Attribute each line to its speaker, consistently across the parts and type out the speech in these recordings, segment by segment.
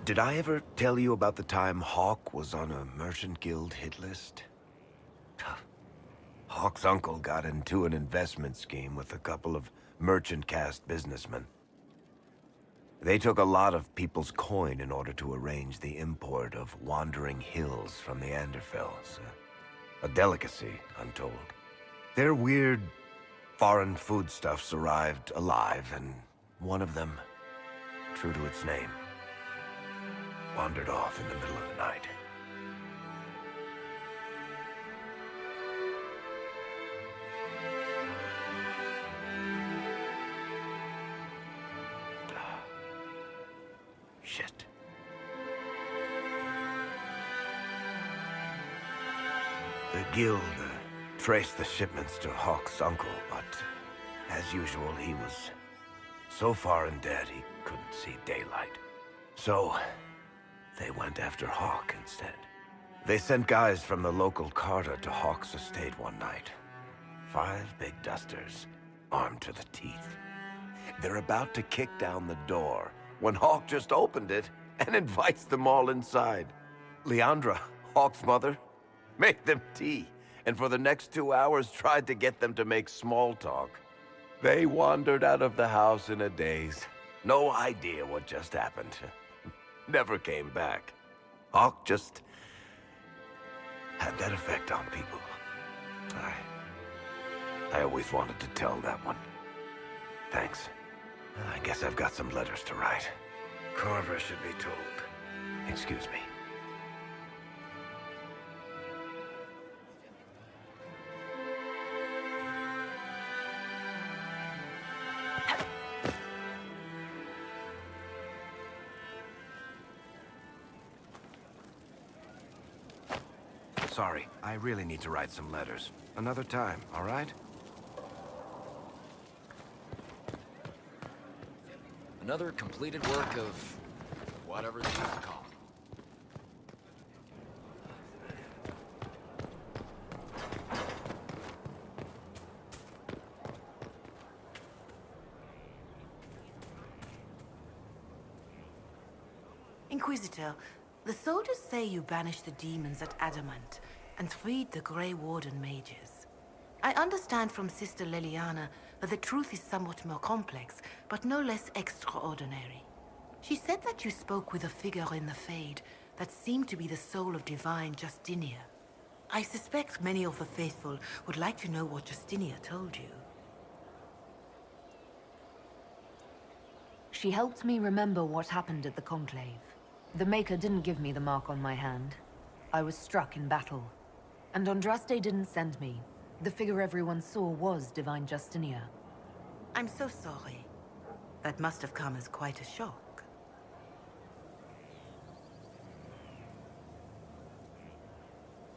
Speaker 1: Did I ever tell you about the time Hawk was on a merchant guild hit list? Hawk's uncle got into an investment scheme with a couple of merchant caste businessmen. They took a lot of people's coin in order to arrange the import of wandering hills from the Anderfels. A delicacy, I'm told. Their weird, foreign foodstuffs arrived alive, and one of them, true to its name, wandered off in the middle of the night. Shit. The guild traced the shipments to Hawk's uncle, but as usual, he was so far in debt he couldn't see daylight. So, they went after Hawk instead. They sent guys from the local carter to Hawk's estate one night. 5 big dusters, armed to the teeth. They're about to kick down the door when Hawk just opened it and invites them all inside. Leandra, Hawk's mother, made them tea, and for the next 2 hours tried to get them to make small talk. They wandered out of the house in a daze. No idea what just happened. Never came back. Hawk just had that effect on people. I always wanted to tell that one. Thanks. I guess I've got some letters to write. Carver should be told. Excuse me. Sorry, I really need to write some letters. Another time, all right?
Speaker 2: Another completed work of whatever they used to call it.
Speaker 3: Inquisitor, the soldiers say you banished the demons at Adamant and freed the Grey Warden mages. I understand from Sister Leliana that the truth is somewhat more complex, but no less extraordinary. She said that you spoke with a figure in the Fade that seemed to be the soul of divine Justinia. I suspect many of the faithful would like to know what Justinia told you.
Speaker 4: She helped me remember what happened at the Conclave. The Maker didn't give me the mark on my hand. I was struck in battle. And Andraste didn't send me. The figure everyone saw was Divine Justinia.
Speaker 3: I'm so sorry. That must have come as quite a shock.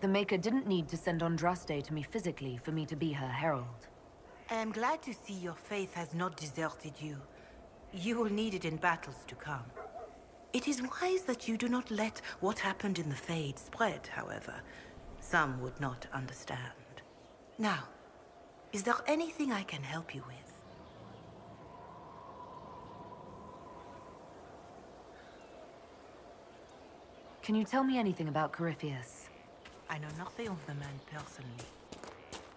Speaker 4: The Maker didn't need to send Andraste to me physically for me to be her herald.
Speaker 3: I am glad to see your faith has not deserted you. You will need it in battles to come. It is wise that you do not let what happened in the Fade spread, however. Some would not understand. Now, is there anything I can help you with?
Speaker 4: Can you tell me anything about Corypheus?
Speaker 3: I know nothing of the man personally,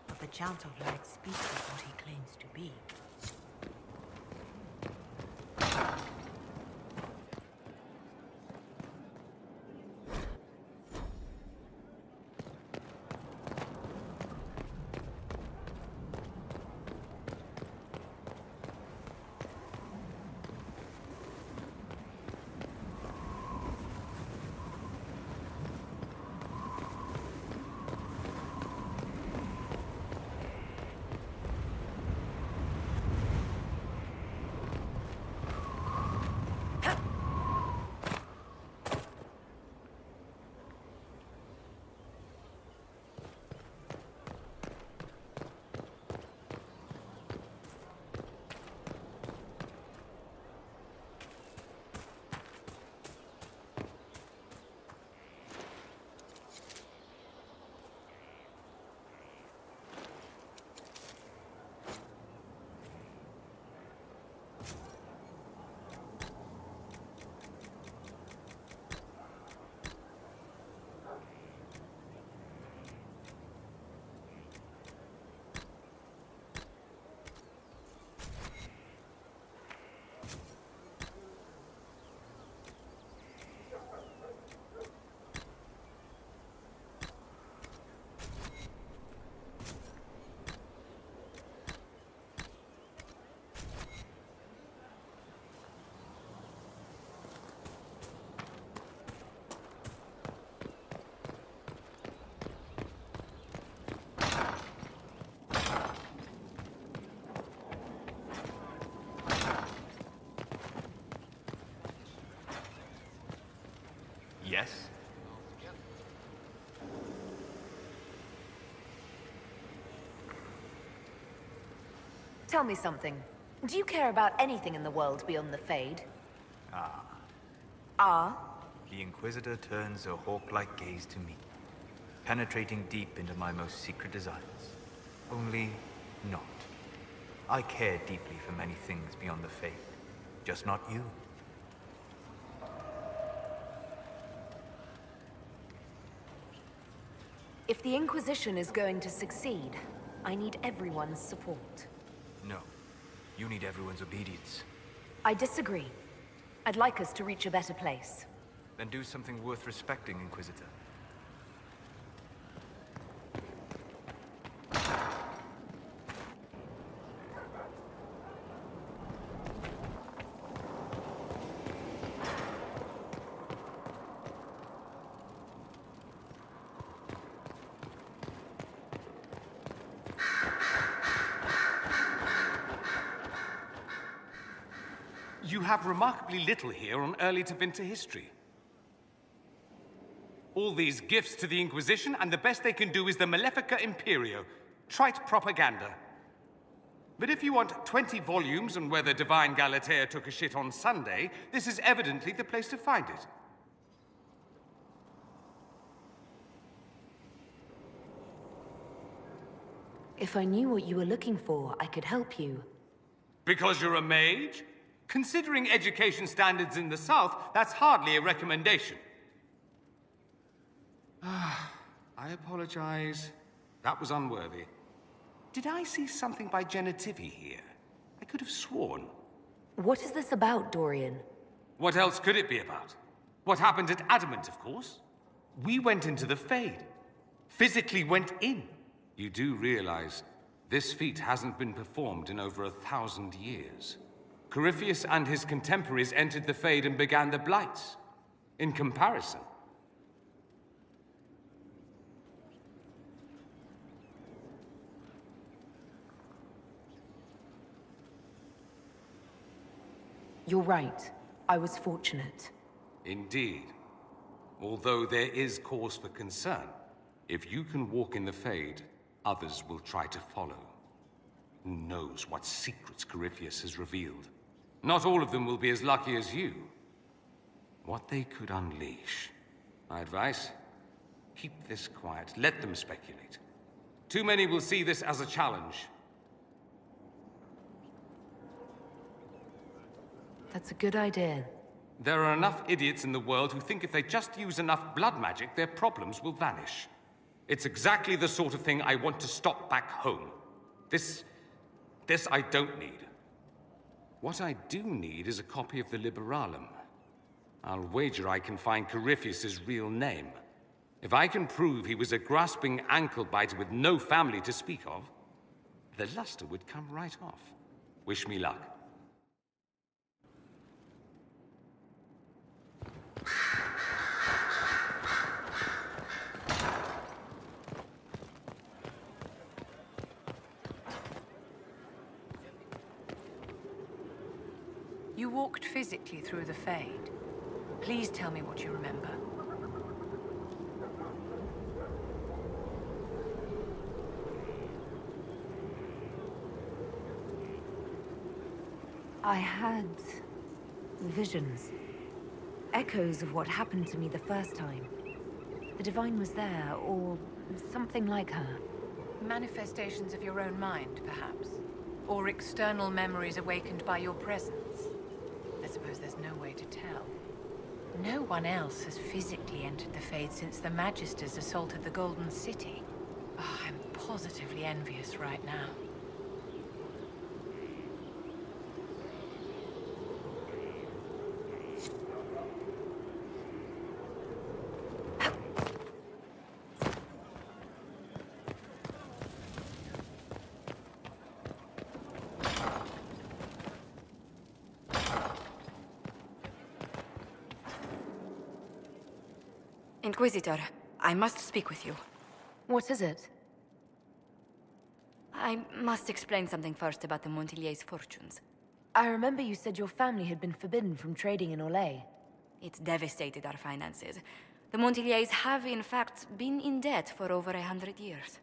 Speaker 3: but the Chant of Light speaks of what he claims to be.
Speaker 4: Tell me something. Do you care about anything in the world beyond the Fade? Ah?
Speaker 5: The Inquisitor turns a hawk-like gaze to me, penetrating deep into my most secret desires. Only not. I care deeply for many things beyond the Fade, just not you.
Speaker 4: If the Inquisition is going to succeed, I need everyone's support.
Speaker 5: No. You need everyone's obedience.
Speaker 4: I disagree. I'd like us to reach a better place.
Speaker 5: Then do something worth respecting, Inquisitor.
Speaker 6: You have remarkably little here on early Tevinter history. All these gifts to the Inquisition, and the best they can do is the Malefica Imperio. Trite propaganda. But if you want 20 volumes on whether Divine Galatea took a shit on Sunday, this is evidently the place to find it.
Speaker 4: If I knew what you were looking for, I could help you.
Speaker 6: Because you're a mage? Considering education standards in the South, that's hardly a recommendation. I apologize. That was unworthy. Did I see something by Genitivi here? I could have sworn.
Speaker 4: What is this about, Dorian?
Speaker 6: What else could it be about? What happened at Adamant, of course. We went into the Fade. Physically went in. You do realize this feat hasn't been performed in over 1,000 years. Corypheus and his contemporaries entered the Fade and began the Blights. In comparison.
Speaker 4: You're right. I was fortunate.
Speaker 6: Indeed. Although there is cause for concern. If you can walk in the Fade, others will try to follow. Who knows what secrets Corypheus has revealed? Not all of them will be as lucky as you. What they could unleash. My advice? Keep this quiet. Let them speculate. Too many will see this as a challenge.
Speaker 4: That's a good idea.
Speaker 6: There are enough idiots in the world who think if they just use enough blood magic, their problems will vanish. It's exactly the sort of thing I want to stop back home. This I don't need. What I do need is a copy of the Liberalum. I'll wager I can find Corypheus's real name. If I can prove he was a grasping ankle-biter with no family to speak of, the luster would come right off. Wish me luck.
Speaker 3: You walked physically through the Fade. Please tell me what you remember.
Speaker 4: I had visions. Echoes of what happened to me the first time. The Divine was there, or something like her.
Speaker 3: Manifestations of your own mind, perhaps? Or external memories awakened by your presence? I suppose there's no way to tell. No one else has physically entered the Fade since the Magisters assaulted the Golden City. Oh, I'm positively envious right now.
Speaker 7: Inquisitor, I must speak with you.
Speaker 4: What is it?
Speaker 7: I must explain something first about the Montilier's fortunes.
Speaker 4: I remember you said your family had been forbidden from trading in Orlais.
Speaker 7: It's devastated our finances. The Montilier's have, in fact, been in debt for over 100 years.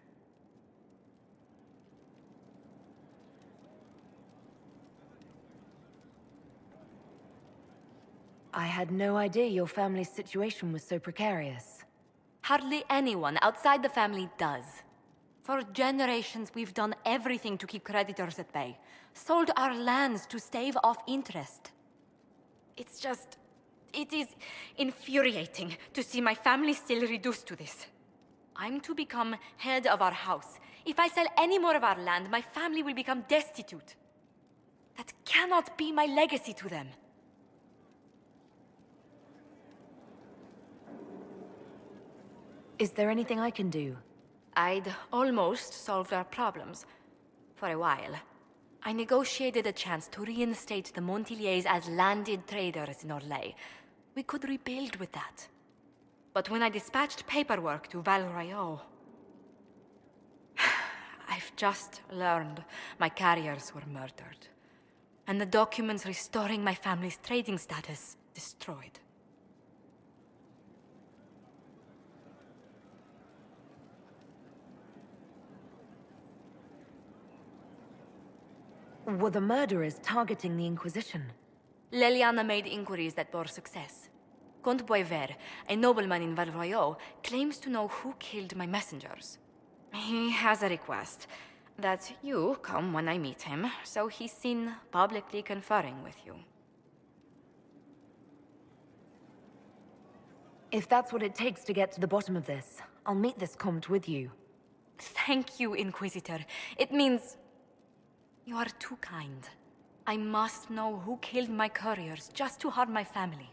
Speaker 4: I had no idea your family's situation was so precarious.
Speaker 7: Hardly anyone outside the family does. For generations, we've done everything to keep creditors at bay. Sold our lands to stave off interest. It's just... it is infuriating to see my family still reduced to this. I'm to become head of our house. If I sell any more of our land, my family will become destitute. That cannot be my legacy to them.
Speaker 4: Is there anything I can do?
Speaker 7: I'd almost solved our problems. For a while. I negotiated a chance to reinstate the Montiliers as landed traders in Orlais. We could rebuild with that. But when I dispatched paperwork to Val Royeaux... I've just learned my carriers were murdered. And the documents restoring my family's trading status destroyed.
Speaker 4: Were the murderers targeting the Inquisition?
Speaker 7: Leliana made inquiries that bore success. Comte Boisvert, a nobleman in Val Royeaux, claims to know who killed my messengers. He has a request that you come when I meet him, so he's seen publicly conferring with you.
Speaker 4: If that's what it takes to get to the bottom of this, I'll meet this Comte with you.
Speaker 7: Thank you, Inquisitor. It means... you are too kind. I must know who killed my couriers just to harm my family.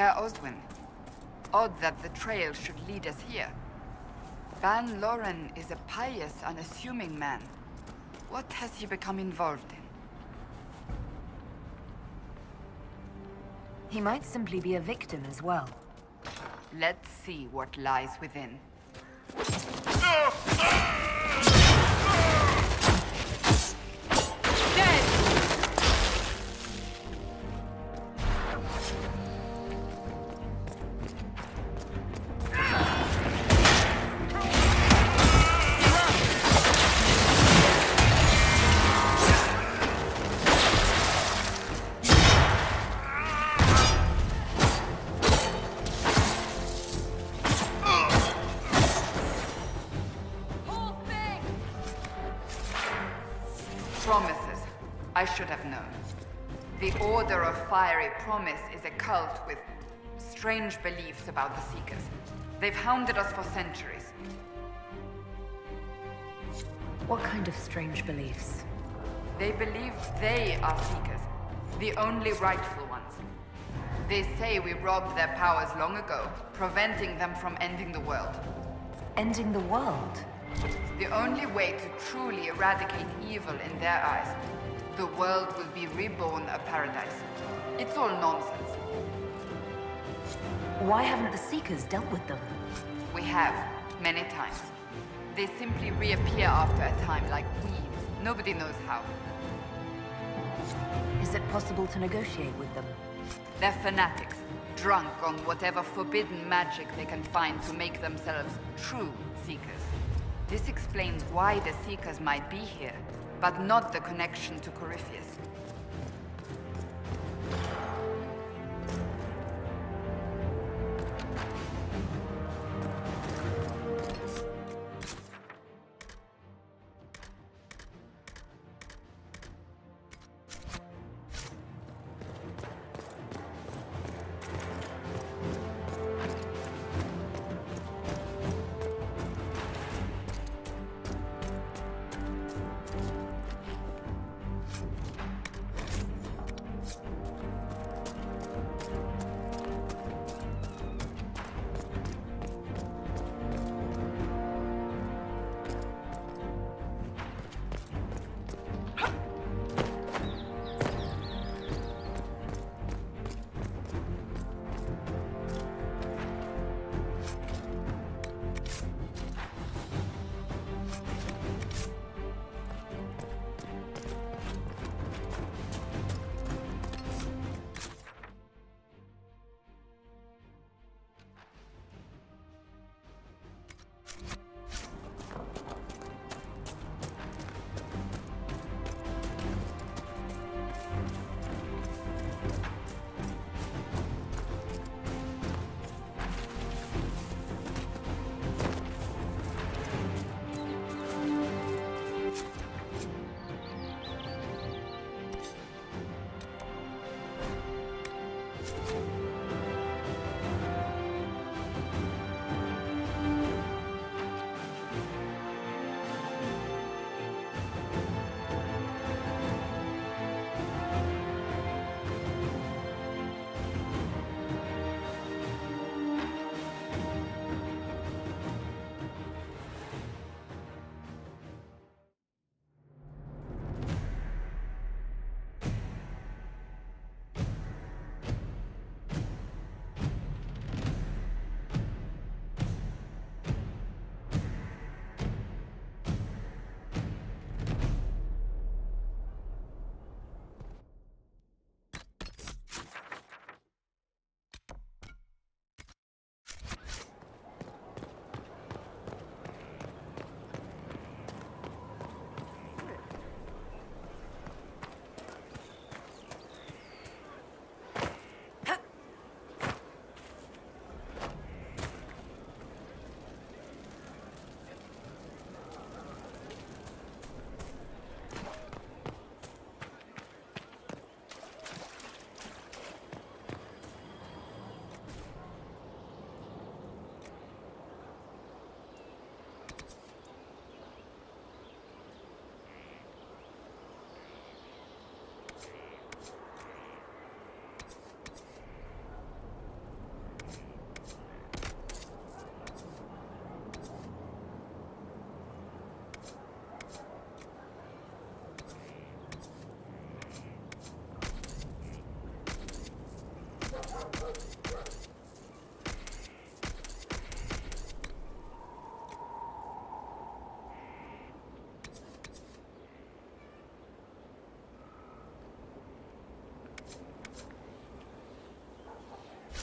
Speaker 8: Herr Oswin, odd that the trail should lead us here. Ban Loren is a pious, unassuming man. What has he become involved in?
Speaker 4: He might simply be a victim as well.
Speaker 8: Let's see what lies within. Promises. I should have known. The Order of Fiery Promise is a cult with strange beliefs about the Seekers. They've hounded us for centuries.
Speaker 4: What kind of strange beliefs?
Speaker 8: They believe they are Seekers, the only rightful ones. They say we robbed their powers long ago, preventing them from ending the world.
Speaker 4: Ending the world?
Speaker 8: The only way to truly eradicate evil in their eyes, the world will be reborn a paradise. It's all nonsense.
Speaker 4: Why haven't the Seekers dealt with them?
Speaker 8: We have, many times. They simply reappear after a time like weeds. Nobody knows how.
Speaker 4: Is it possible to negotiate with them?
Speaker 8: They're fanatics, drunk on whatever forbidden magic they can find to make themselves true Seekers. This explains why the Seekers might be here, but not the connection to Corypheus.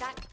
Speaker 3: back.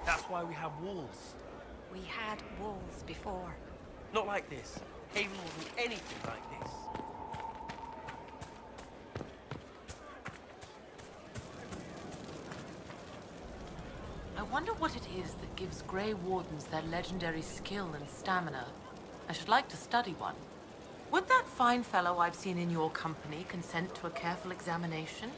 Speaker 9: That's why we have walls.
Speaker 7: We had walls before.
Speaker 9: Not like this. Haven wasn't anything like this.
Speaker 3: I wonder what it is that gives Grey Wardens their legendary skill and stamina. I should like to study one. Would that fine fellow I've seen in your company consent to a careful examination?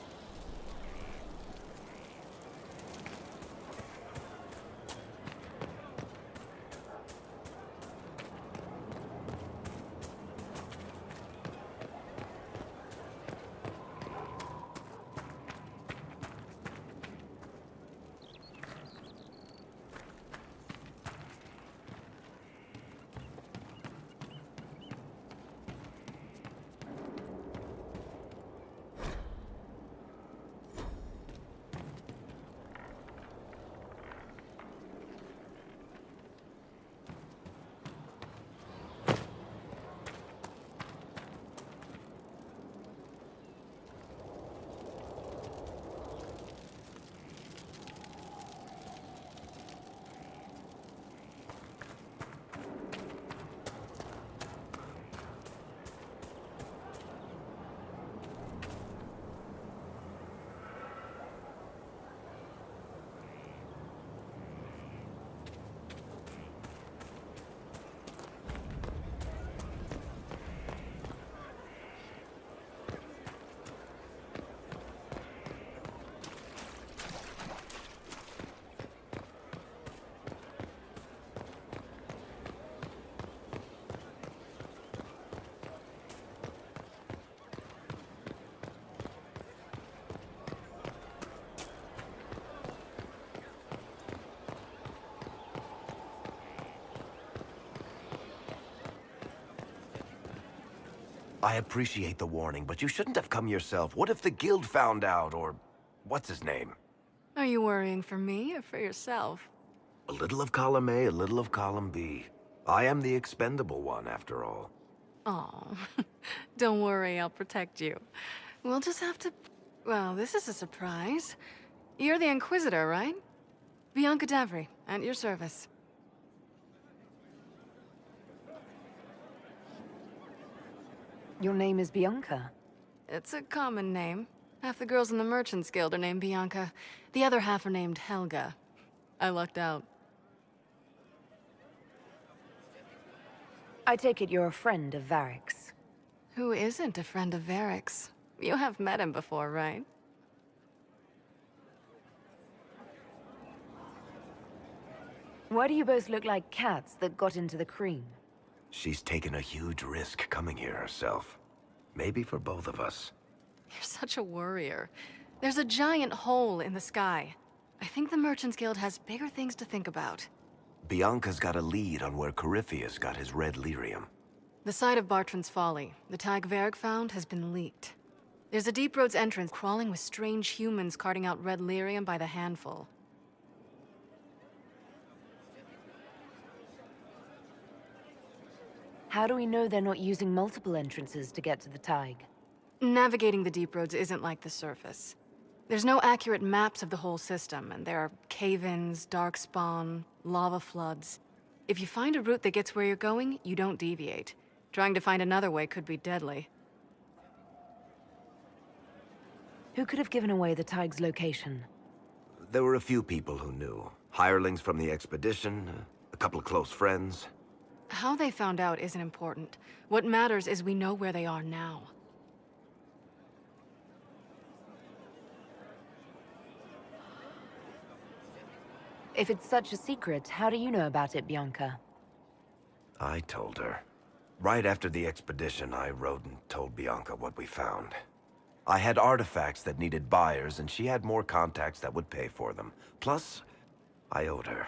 Speaker 1: I appreciate the warning, but you shouldn't have come yourself. What if the guild found out, or what's his name?
Speaker 10: Are you worrying for me or for yourself?
Speaker 1: A little of column A, a little of column B. I am the expendable one, after all.
Speaker 10: Oh, don't worry, I'll protect you. We'll just have to... Well, this is a surprise. You're the Inquisitor, right? Bianca Davry, at your service.
Speaker 4: Your name is Bianca.
Speaker 10: It's a common name. Half the girls in the Merchants Guild are named Bianca. The other half are named Helga. I lucked out.
Speaker 4: I take it you're a friend of Varric's.
Speaker 10: Who isn't a friend of Varric's? You have met him before, right?
Speaker 4: Why do you both look like cats that got into the cream?
Speaker 1: She's taken a huge risk coming here herself. Maybe for both of us.
Speaker 10: You're such a worrier. There's a giant hole in the sky. I think the Merchants Guild has bigger things to think about.
Speaker 1: Bianca's got a lead on where Corypheus got his red lyrium.
Speaker 10: The site of Bartrand's Folly, the tag Varric found, has been leaked. There's a Deep Roads entrance crawling with strange humans carting out red lyrium by the handful.
Speaker 4: How do we know they're not using multiple entrances to get to the Tig?
Speaker 10: Navigating the Deep Roads isn't like the surface. There's no accurate maps of the whole system, and there are cave-ins, darkspawn, lava floods. If you find a route that gets where you're going, you don't deviate. Trying to find another way could be deadly.
Speaker 4: Who could have given away the Tig's location?
Speaker 1: There were a few people who knew. Hirelings from the expedition, a couple of close friends.
Speaker 10: How they found out isn't important. What matters is we know where they are now.
Speaker 4: If it's such a secret, how do you know about it, Bianca?
Speaker 1: I told her. Right after the expedition, I wrote and told Bianca what we found. I had artifacts that needed buyers, and she had more contacts that would pay for them. Plus, I owed her.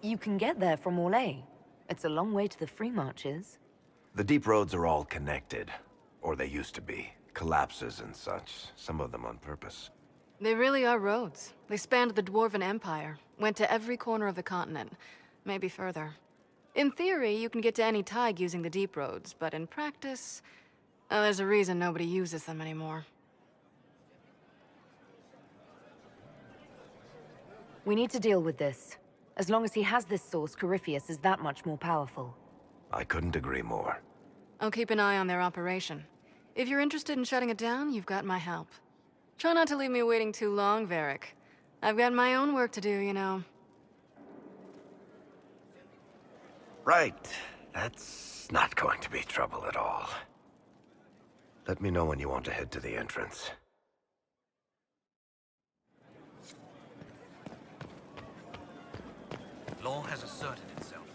Speaker 4: You can get there from Orlais. It's a long way to the Free Marches.
Speaker 1: The deep roads are all connected. Or they used to be. Collapses and such. Some of them on purpose.
Speaker 10: They really are roads. They spanned the Dwarven Empire, went to every corner of the continent, maybe further. In theory, you can get to any Tig using the deep roads, but in practice, there's a reason nobody uses them anymore.
Speaker 4: We need to deal with this. As long as he has this source, Corypheus is that much more powerful.
Speaker 1: I couldn't agree more.
Speaker 10: I'll keep an eye on their operation. If you're interested in shutting it down, you've got my help. Try not to leave me waiting too long, Varric. I've got my own work to do, you know.
Speaker 1: Right. That's not going to be trouble at all. Let me know when you want to head to the entrance.
Speaker 9: Law has asserted itself.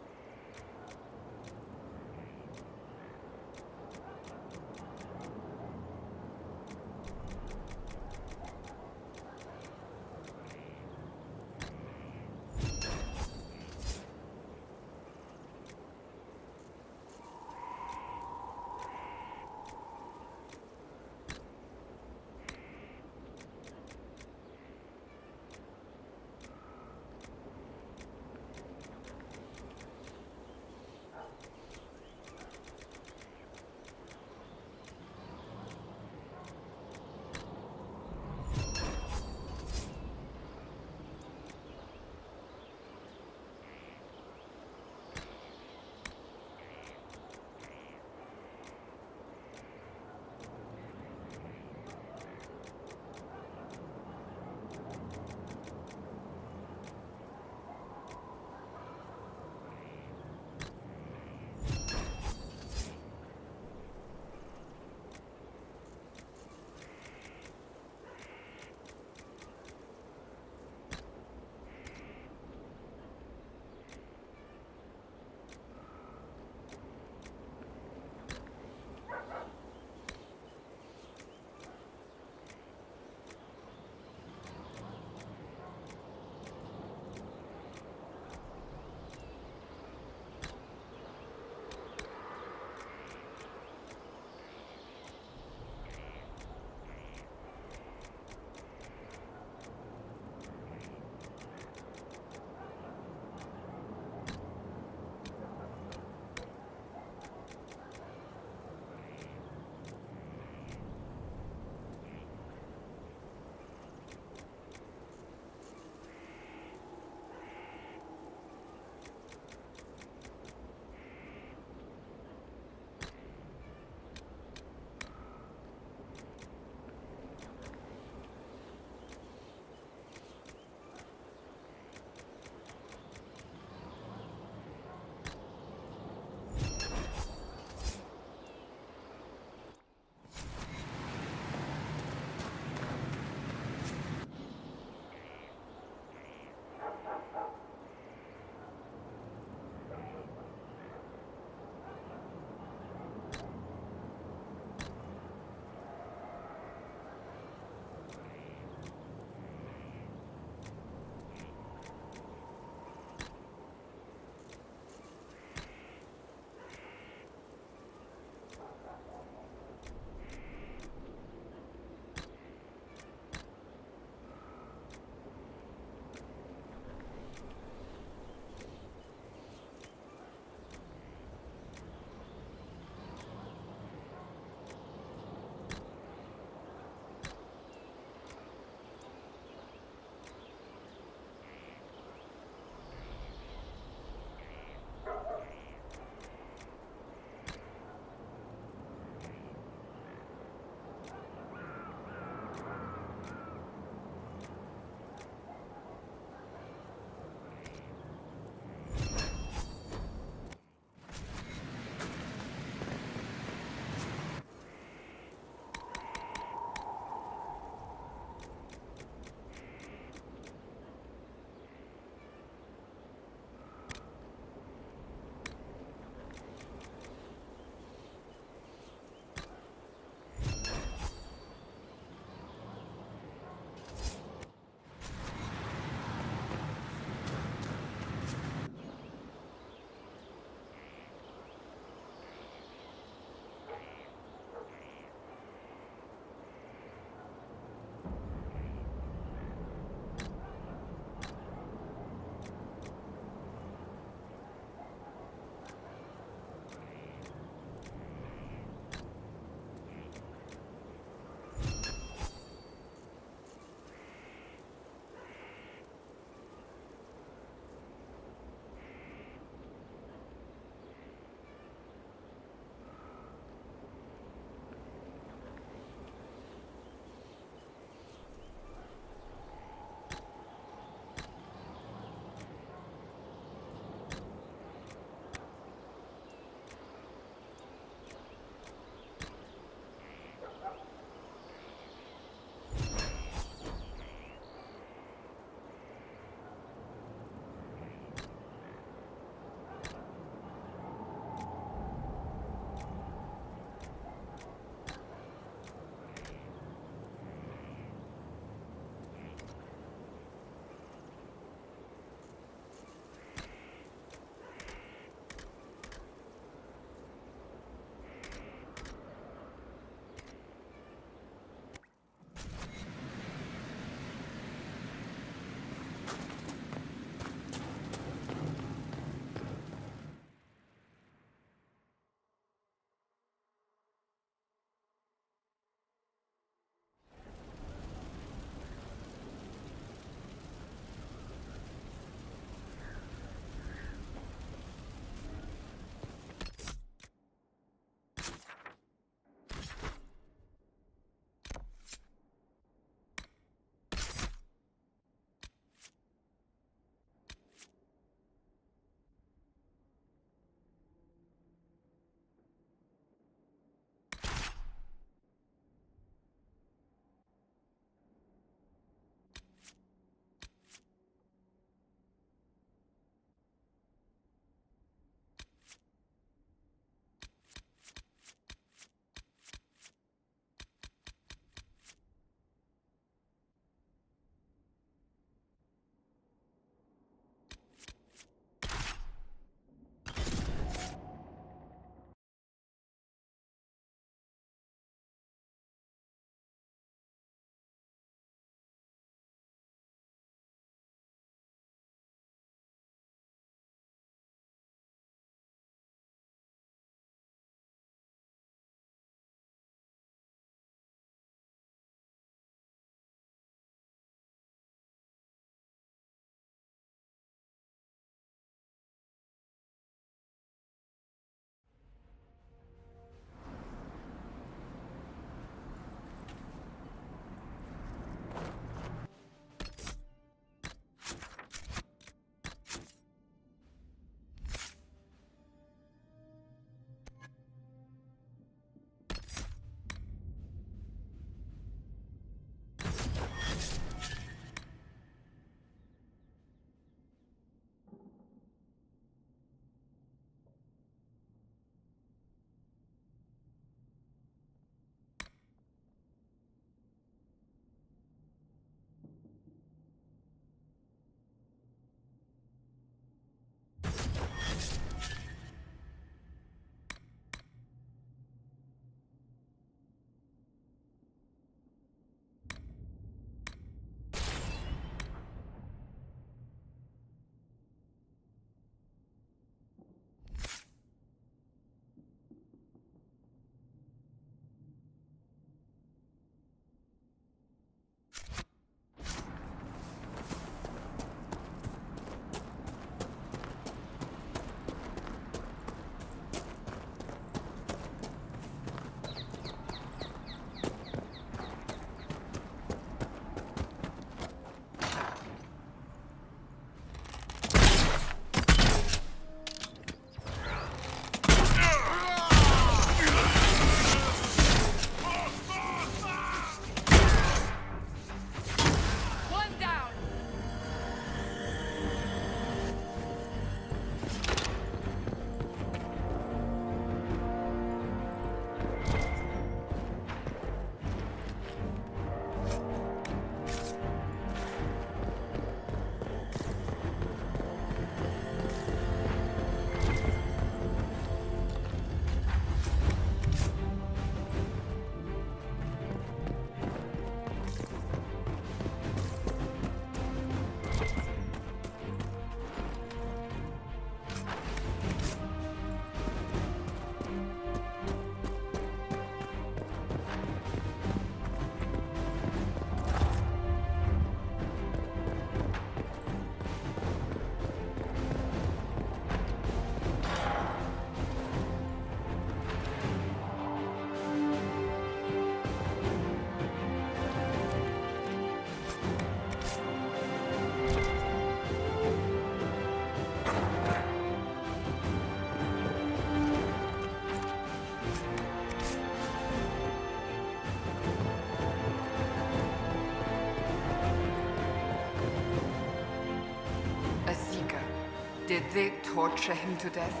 Speaker 8: They torture him to death.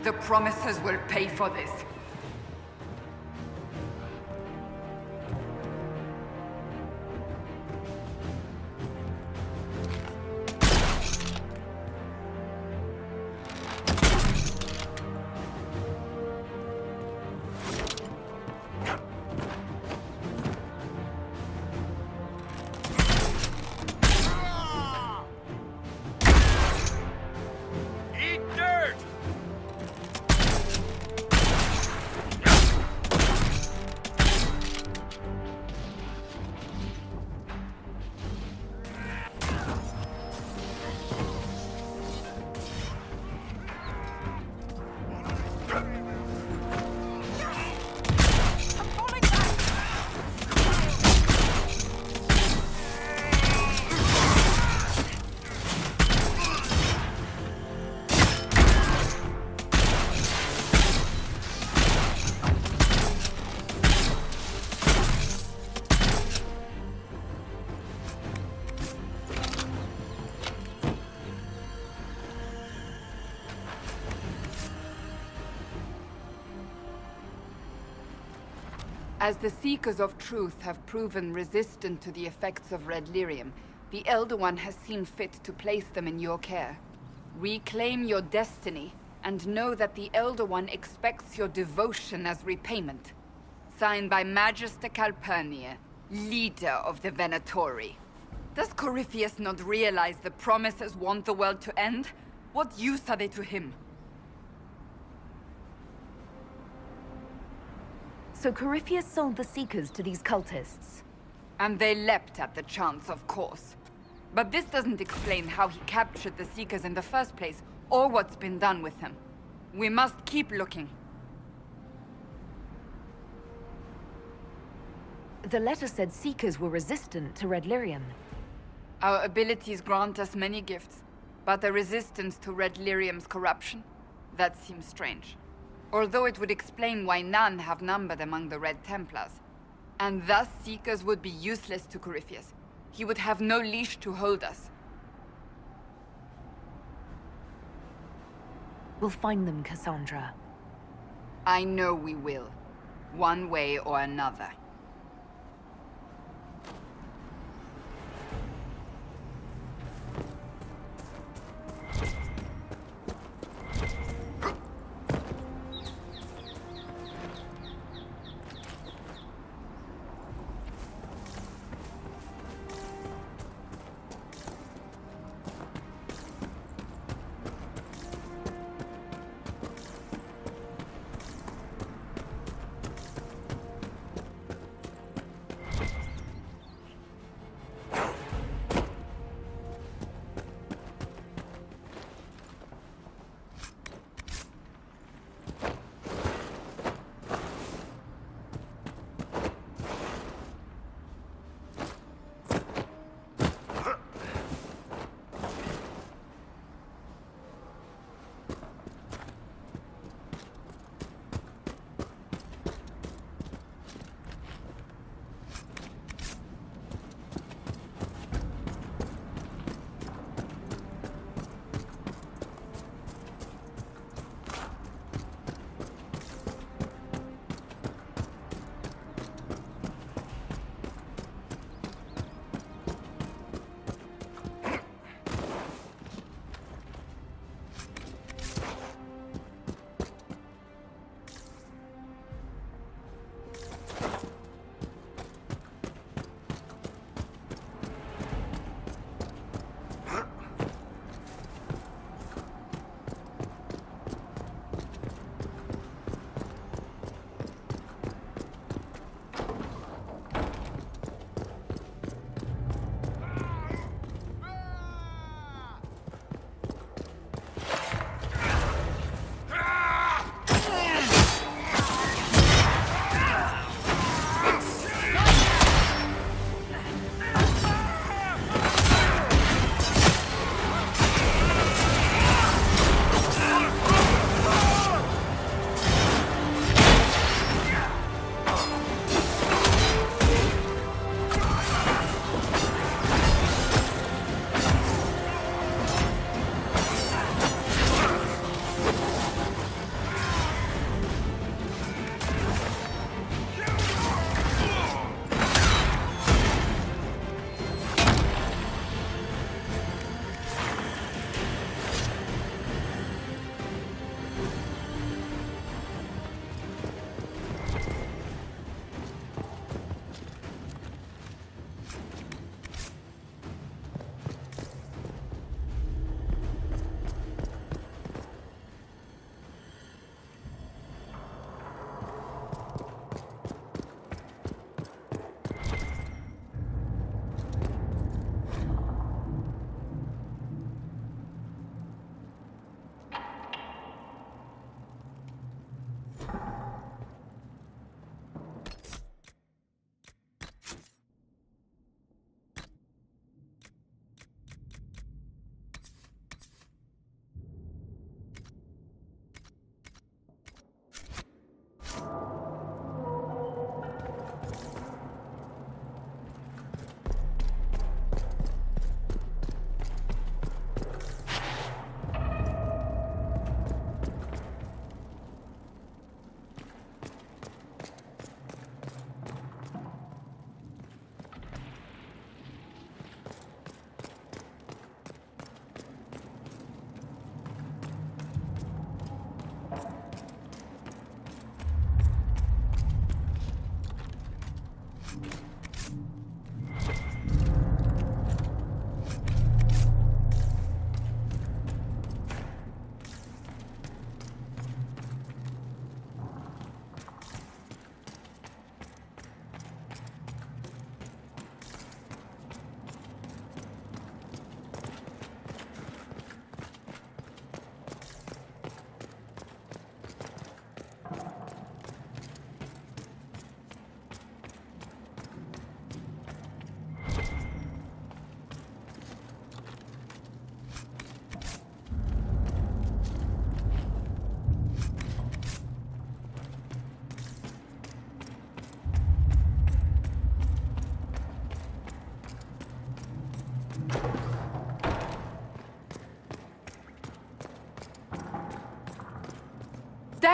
Speaker 8: The Promisers will pay for this. As the Seekers of Truth have proven resistant to the effects of red lyrium, the Elder One has seen fit to place them in your care. Reclaim your destiny, and know that the Elder One expects your devotion as repayment. Signed by Magister Calpurnia, leader of the Venatori. Does Corypheus not realize the Promisers want the world to end? What use are they to him?
Speaker 4: So Corypheus sold the Seekers to these cultists.
Speaker 8: And they leapt at the chance, of course. But this doesn't explain how he captured the Seekers in the first place, or what's been done with them. We must keep looking.
Speaker 4: The letter said Seekers were resistant to red lyrium.
Speaker 8: Our abilities grant us many gifts, but a resistance to red lyrium's corruption? That seems strange. Although it would explain why none have numbered among the Red Templars. And thus Seekers would be useless to Corypheus. He would have no leash to hold us.
Speaker 4: We'll find them, Cassandra.
Speaker 8: I know we will. One way or another.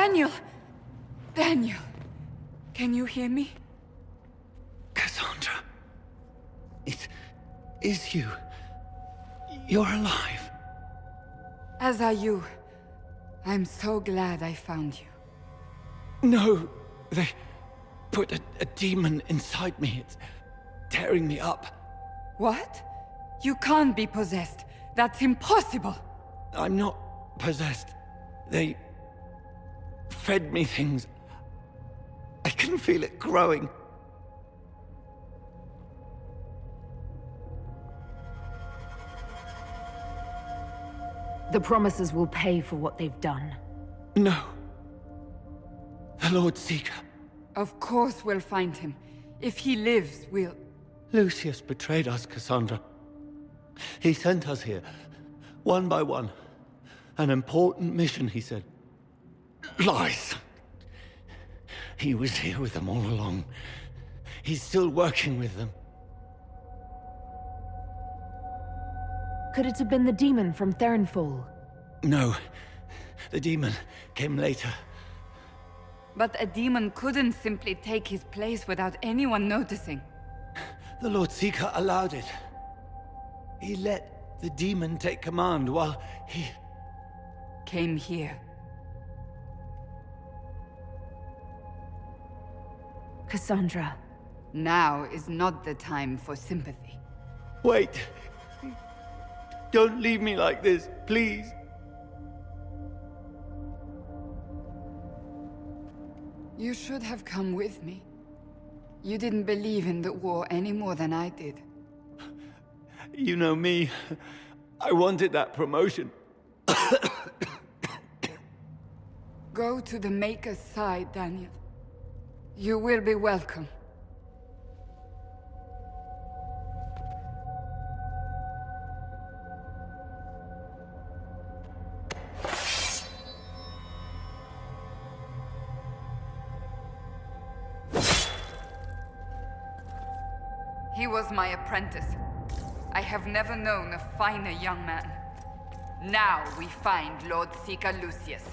Speaker 8: Daniel! Daniel! Can you hear me?
Speaker 11: Cassandra. It is you. You're alive.
Speaker 8: As are you. I'm so glad I found you.
Speaker 11: No, they put a demon inside me. It's tearing me up.
Speaker 8: What? You can't be possessed. That's impossible.
Speaker 11: I'm not possessed. They fed me things. I can feel it growing.
Speaker 4: The Promisers will pay for what they've done.
Speaker 11: No. The Lord Seeker.
Speaker 8: Of course we'll find him. If he lives, we'll...
Speaker 11: Lucius betrayed us, Cassandra. He sent us here, one by one. An important mission, he said. Lies. He was here with them all along. He's still working with them.
Speaker 4: Could it have been the demon from Therenfall?
Speaker 11: No. The demon came later.
Speaker 8: But a demon couldn't simply take his place without anyone noticing.
Speaker 11: The Lord Seeker allowed it. He let the demon take command while he...
Speaker 8: came here.
Speaker 4: Cassandra.
Speaker 8: Now is not the time for sympathy.
Speaker 11: Wait. Don't leave me like this, please.
Speaker 8: You should have come with me. You didn't believe in the war any more than I did.
Speaker 11: You know me. I wanted that promotion.
Speaker 8: Go to the Maker's side, Daniel. You will be welcome. He was my apprentice. I have never known a finer young man. Now we find Lord Seeker Lucius.